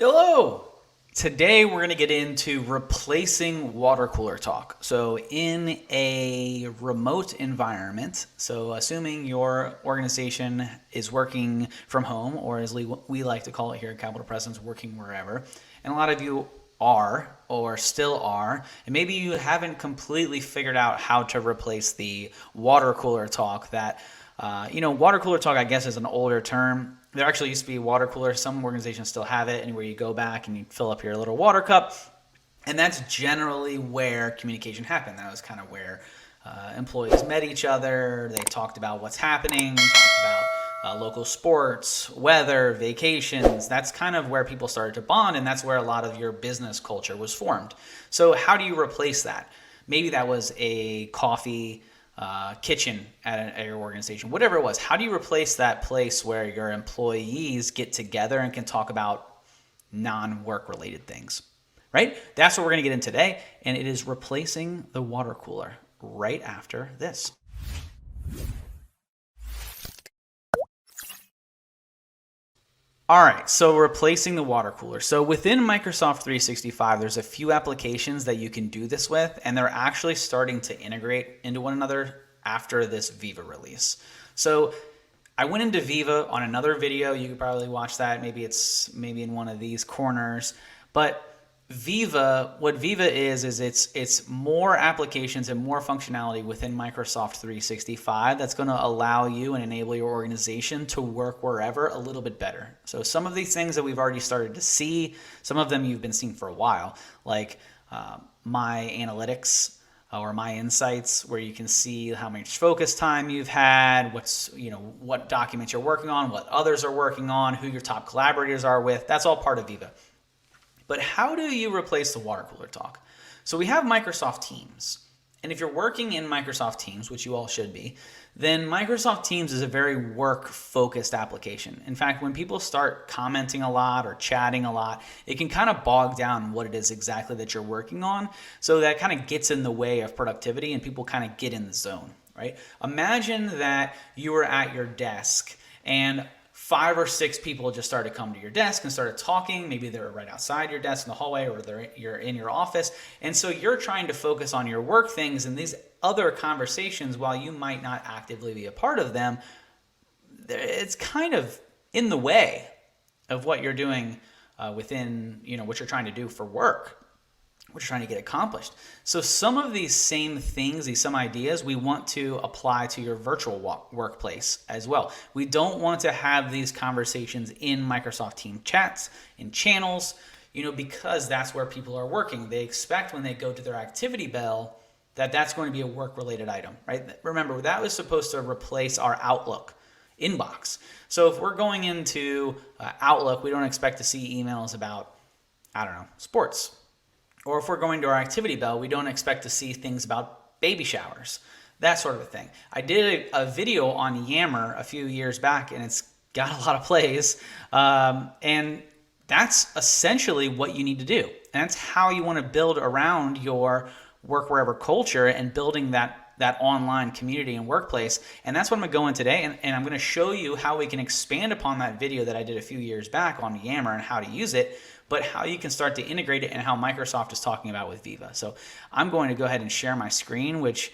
Hello! Today we're going to get into replacing water cooler talk. So in a remote environment, so assuming your organization is working from home, or as we like to call it here at Capital Presence, working wherever, and a lot of you are or still are, and maybe you haven't completely figured out how to replace the water cooler talk that water cooler talk, I guess, is an older term. There actually used to be water coolers. Some organizations still have it, and where you go back and you fill up your little water cup. And that's generally where communication happened. That was kind of where employees met each other. They talked about what's happening, talked about local sports, weather, vacations. That's kind of where people started to bond, and that's where a lot of your business culture was formed. So how do you replace that? Maybe that was a coffee kitchen at your organization, whatever it was. How do you replace that place where your employees get together and can talk about non-work related things, right? That's what we're going to get in today, and it is replacing the water cooler right after this. All right, so replacing the water cooler. So within Microsoft 365, there's a few applications that you can do this with, and they're actually starting to integrate into one another after this Viva release. So I went into Viva on another video. You could probably watch that. Maybe it's in one of these corners. But Viva, what Viva is it's more applications and more functionality within Microsoft 365 that's going to allow you and enable your organization to work wherever a little bit better. So some of these things that we've already started to see, some of them you've been seeing for a while, like My Analytics or My Insights, where you can see how much focus time you've had, what documents you're working on, what others are working on, who your top collaborators are with. That's all part of Viva. But how do you replace the water cooler talk? So we have Microsoft Teams. And if you're working in Microsoft Teams, which you all should be, then Microsoft Teams is a very work-focused application. In fact, when people start commenting a lot or chatting a lot, it can kind of bog down what it is exactly that you're working on. So that kind of gets in the way of productivity and people kind of get in the zone, right? Imagine that you were at your desk and 5 or 6 people just started to come to your desk and started talking. Maybe they were right outside your desk in the hallway, or you're in your office. And so you're trying to focus on your work things, and these other conversations, while you might not actively be a part of them, it's kind of in the way of what you're doing within, what you're trying to do for work, what you're trying to get accomplished. So some of these same things, some ideas, we want to apply to your virtual workplace as well. We don't want to have these conversations in Microsoft Teams chats, in channels, because that's where people are working. They expect when they go to their activity bell that that's going to be a work-related item, right? Remember, that was supposed to replace our Outlook inbox. So if we're going into Outlook, we don't expect to see emails about, sports. Or if we're going to our activity bell, we don't expect to see things about baby showers, that sort of a thing. I did a video on Yammer a few years back, and it's got a lot of plays. And that's essentially what you need to do. And that's how you want to build around your work wherever culture and building that online community and workplace. And that's what I'm going to go in today. And I'm going to show you how we can expand upon that video that I did a few years back on Yammer and how to use it, but how you can start to integrate it and how Microsoft is talking about with Viva. So I'm going to go ahead and share my screen, which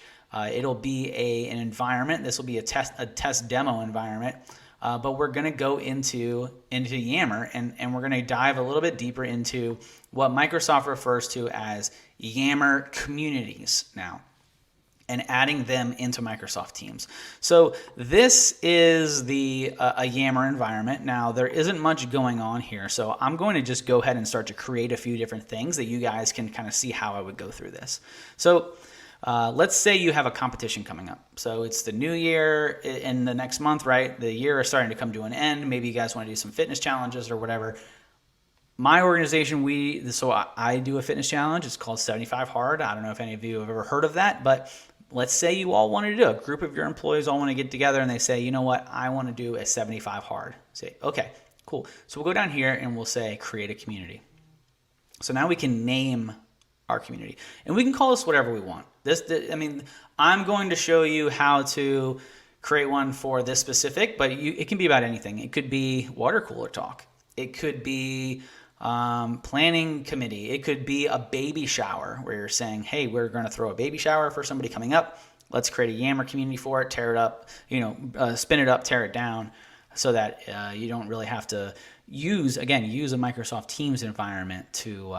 it'll be an environment. This will be a test demo environment. But we're going to go into Yammer, and we're going to dive a little bit deeper into what Microsoft refers to as Yammer Communities now, and adding them into Microsoft Teams. So this is a Yammer environment. Now, there isn't much going on here, so I'm going to just go ahead and start to create a few different things that you guys can kind of see how I would go through this. So let's say you have a competition coming up. So it's the new year in the next month, right? The year is starting to come to an end. Maybe you guys want to do some fitness challenges or whatever. My organization, I do a fitness challenge. It's called 75 Hard. I don't know if any of you have ever heard of that, but let's say you all want to do, a group of your employees all want to get together and they say, you know what, I want to do a 75 hard. Say, okay, cool. So we'll go down here and we'll say create a community. So now we can name our community, and we can call this whatever we want. I'm going to show you how to create one for this specific, but it can be about anything. It could be water cooler talk. It could be Planning committee. It could be a baby shower where you're saying, hey, we're going to throw a baby shower for somebody coming up. Let's create a Yammer community for it, tear it up, spin it up, tear it down, so that you don't really have to use a Microsoft Teams environment to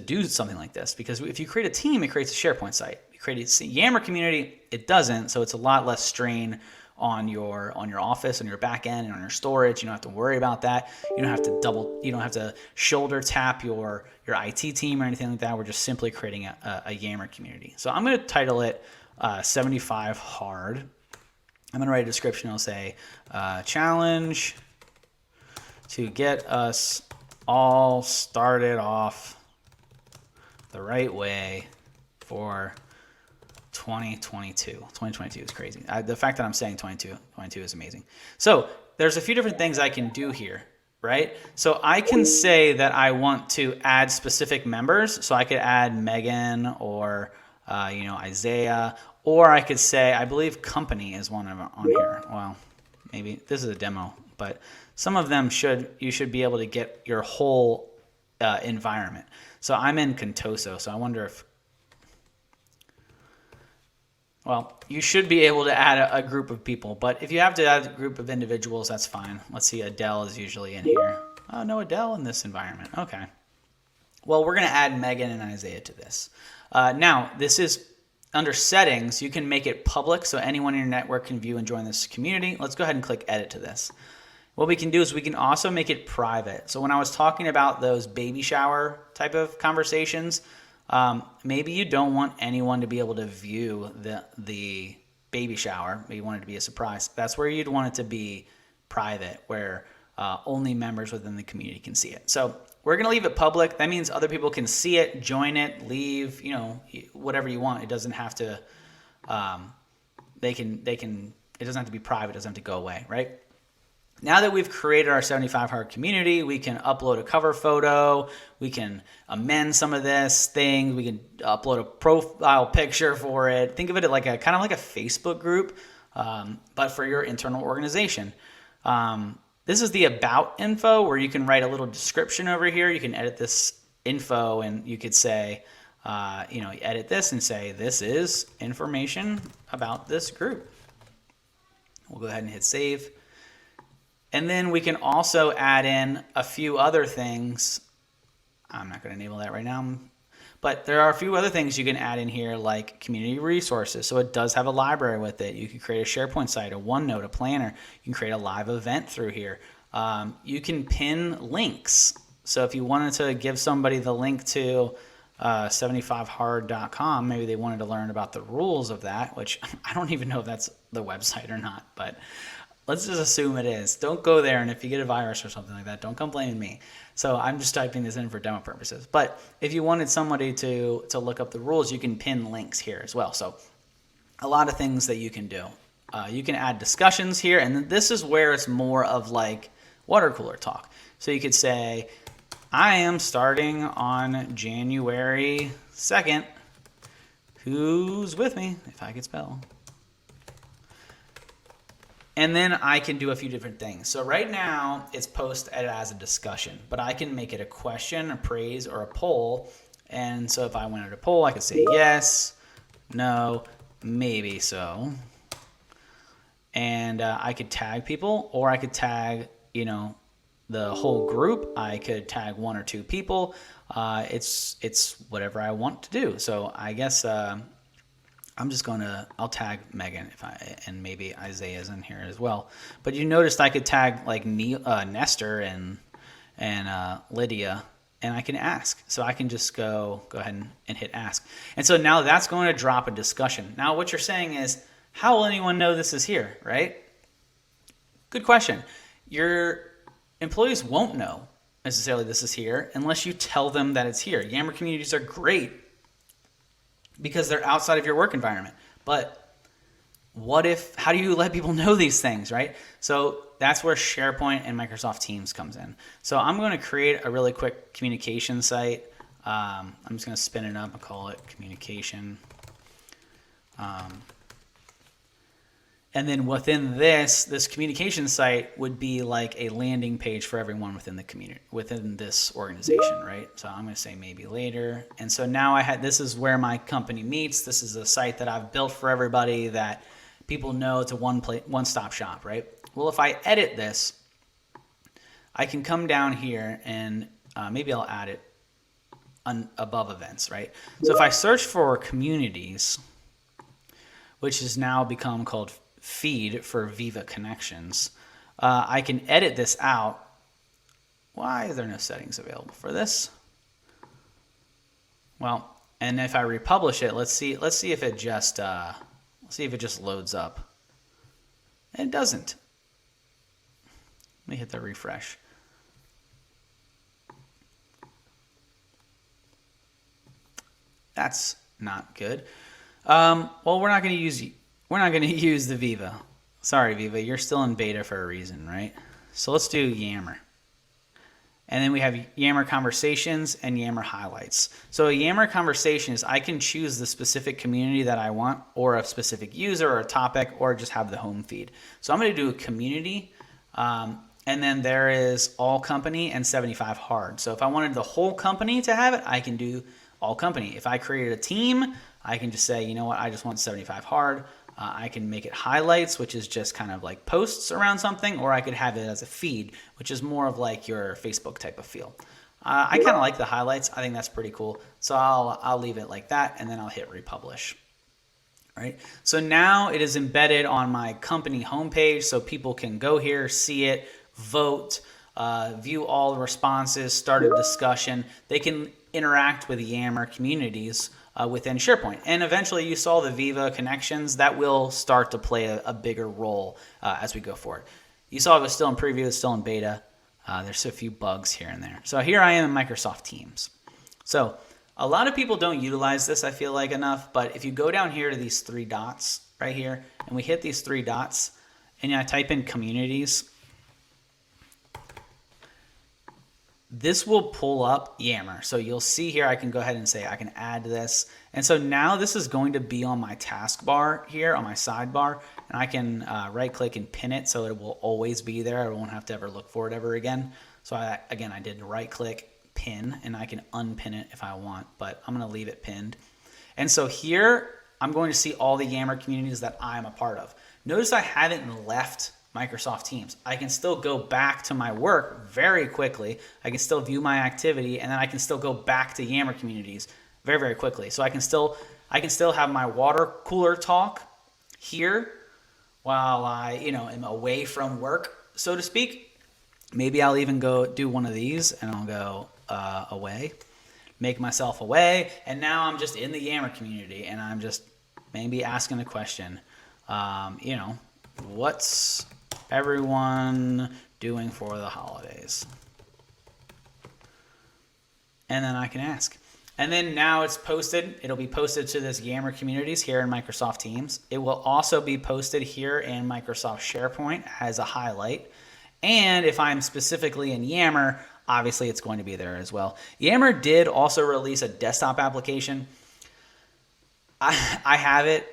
do something like this. Because if you create a team, it creates a SharePoint site. You create a Yammer community, it doesn't. So it's a lot less strain on your office, on your back end, and on your storage. You don't have to worry about that. You don't have to shoulder tap your IT team or anything like that. We're just simply creating a Yammer community. So I'm going to title it 75 Hard. I'm going to write a description. I'll say challenge to get us all started off the right way for 2022. 2022 is crazy. The fact that I'm saying 22 is amazing. So there's a few different things I can do here, right? So I can say that I want to add specific members. So I could add Megan or Isaiah, or I could say, I believe company is one of them on here. Well, maybe this is a demo, but some of them you should be able to get your whole environment. So I'm in Contoso, so I wonder if, well, you should be able to add a group of people, but if you have to add a group of individuals, that's fine. Let's see, Adele is usually in here. Oh, no Adele in this environment. Okay. Well, we're going to add Megan and Isaiah to this. Now, this is under settings. You can make it public so anyone in your network can view and join this community. Let's go ahead and click edit to this. What we can do is we can also make it private. So when I was talking about those baby shower type of conversations, maybe you don't want anyone to be able to view the baby shower. Maybe you want it to be a surprise. That's where you'd want it to be private, where only members within the community can see it. So we're going to leave it public. That means other people can see it, join it, leave, whatever you want. It doesn't have to, it doesn't have to be private. It doesn't have to go away, right? Now that we've created our 75 Hard community, we can upload a cover photo. We can amend some of this thing. We can upload a profile picture for it. Think of it like kind of like a Facebook group, but for your internal organization. This is the about info where you can write a little description over here. You can edit this info and you could say, edit this and say, this is information about this group. We'll go ahead and hit save. And then we can also add in a few other things. I'm not going to enable that right now, but there are a few other things you can add in here, like community resources. So it does have a library with it. You can create a SharePoint site, a OneNote, a planner. You can create a live event through here. You can pin links. So if you wanted to give somebody the link to 75hard.com, maybe they wanted to learn about the rules of that, which I don't even know if that's the website or not, but let's just assume it is. Don't go there, and if you get a virus or something like that, don't come blaming me. So I'm just typing this in for demo purposes. But if you wanted somebody to look up the rules, you can pin links here as well. So a lot of things that you can do. You can add discussions here, and this is where it's more of like water cooler talk. So you could say, I am starting on January 2nd. Who's with me? If I could spell. And then I can do a few different things. So right now it's posted as a discussion, but I can make it a question, a praise, or a poll. And so if I wanted a poll, I could say yes, no, maybe so. And I could tag people, or I could tag, the whole group. I could tag one or two people. It's whatever I want to do. So I guess I'll tag Megan and maybe Isaiah's in here as well. But you noticed I could tag like Nestor and Lydia, and I can ask. So I can just go ahead and hit ask. And so now that's going to drop a discussion. Now what you're saying is, how will anyone know this is here, right? Good question. Your employees won't know necessarily this is here unless you tell them that it's here. Yammer communities are great because they're outside of your work environment. But how do you let people know these things, right? So that's where SharePoint and Microsoft Teams comes in. So I'm going to create a really quick communication site. I'm just going to spin it up and call it communication. And then within this communication site would be like a landing page for everyone within the community, within this organization, right? So I'm going to say maybe later. And so now this is where my company meets. This is a site that I've built for everybody that people know it's a one-stop shop, right? Well, if I edit this, I can come down here and maybe I'll add it above events, right? So if I search for communities, which has now become called feed for Viva Connections, I can edit this out. Why is there no settings available for this? Well, and if I republish it, let's see if it just loads up. It doesn't. Let me hit the refresh. That's not good. Well, we're not going to use the Viva. Sorry, Viva, you're still in beta for a reason, right? So let's do Yammer. And then we have Yammer Conversations and Yammer Highlights. So a Yammer Conversation is I can choose the specific community that I want, or a specific user or a topic, or just have the home feed. So I'm going to do a community, and then there is all company and 75 hard. So if I wanted the whole company to have it, I can do all company. If I created a team, I can just say, you know what, I just want 75 hard. I can make it highlights, which is just kind of like posts around something, or I could have it as a feed, which is more of like your Facebook type of feel. I kind of like the highlights. I think that's pretty cool. So I'll leave it like that, and then I'll hit republish. All right. So now it is embedded on my company homepage, so people can go here, see it, vote, view all the responses, start a discussion. They can interact with Yammer Communities within SharePoint. And eventually you saw the Viva connections. That will start to play a bigger role as we go forward. You saw it was still in preview, it's still in beta. There's a few bugs here and there. So here I am in Microsoft Teams. So a lot of people don't utilize this, I feel like, enough. But if you go down here to these three dots right here, and we hit these three dots, and I type in communities, this will pull up Yammer. So you'll see here, I can go ahead and say I can add this. And so now this is going to be on my taskbar here, on my sidebar, and I can right click and pin it so it will always be there. I won't have to ever look for it ever again. So I did right click, pin, and I can unpin it if I want, but I'm gonna leave it pinned. And so here, I'm going to see all the Yammer communities that I'm a part of. Notice I haven't left Microsoft Teams. I can still go back to my work very quickly. I can still view my activity, and then I can still go back to Yammer Communities very, very quickly. So I can still have my water cooler talk here while I, am away from work, so to speak. Maybe I'll even go do one of these, and I'll go away, make myself away, and now I'm just in the Yammer community, and I'm just maybe asking a question. What's everyone doing for the holidays? And then I can ask. And then now it's posted. It'll be posted to this Yammer Communities here in Microsoft Teams. It will also be posted here in Microsoft SharePoint as a highlight. And if I'm specifically in Yammer, obviously it's going to be there as well. Yammer did also release a desktop application. I have it.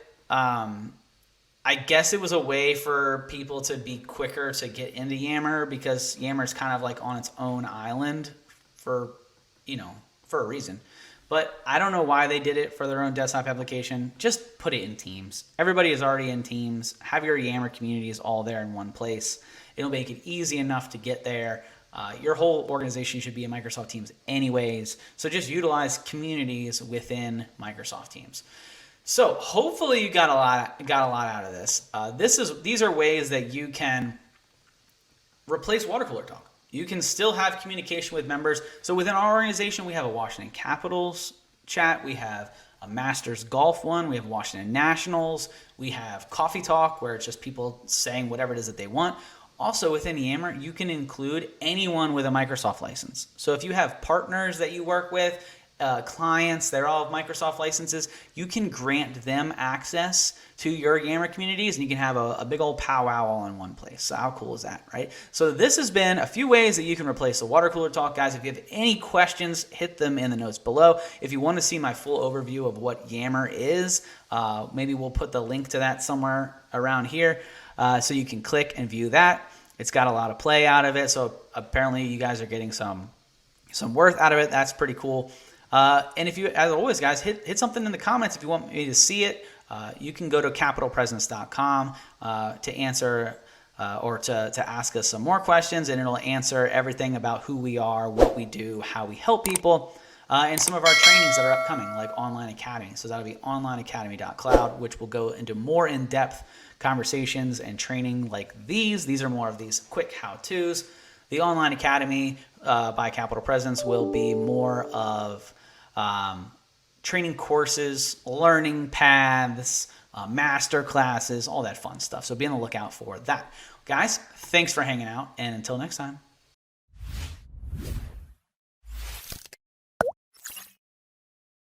I guess it was a way for people to be quicker to get into Yammer, because Yammer is kind of like on its own island for a reason. But I don't know why they did it for their own desktop application. Just put it in Teams. Everybody is already in Teams. Have your Yammer communities all there in one place. It'll make it easy enough to get there. Your whole organization should be in Microsoft Teams anyways. So just utilize communities within Microsoft Teams. So hopefully you got a lot out of this. These are ways that you can replace water cooler talk. You can still have communication with members. So within our organization, we have a Washington Capitals chat. We have a Masters Golf one. We have Washington Nationals. We have Coffee Talk, where it's just people saying whatever it is that they want. Also within Yammer, you can include anyone with a Microsoft license. So if you have partners that you work with, clients, they're all Microsoft licenses, you can grant them access to your Yammer communities, and you can have a big old powwow all in one place. So how cool is that, right? So this has been a few ways that you can replace the water cooler talk. Guys, if you have any questions, hit them in the notes below. If you want to see my full overview of what Yammer is, maybe we'll put the link to that somewhere around here, so you can click and view that. It's got a lot of play out of it, so apparently you guys are getting some worth out of it. That's pretty cool. And if you, as always, guys, hit something in the comments if you want me to see it. You can go to capitalpresence.com to answer or to ask us some more questions, and it'll answer everything about who we are, what we do, how we help people, and some of our trainings that are upcoming, like Online Academy. So that'll be onlineacademy.cloud, which will go into more in-depth conversations and training like these. These are more of these quick how-tos. The Online Academy by Capital Presence will be more of training courses, learning paths, master classes, all that fun stuff. So be on the lookout for that. Guys, thanks for hanging out, and until next time.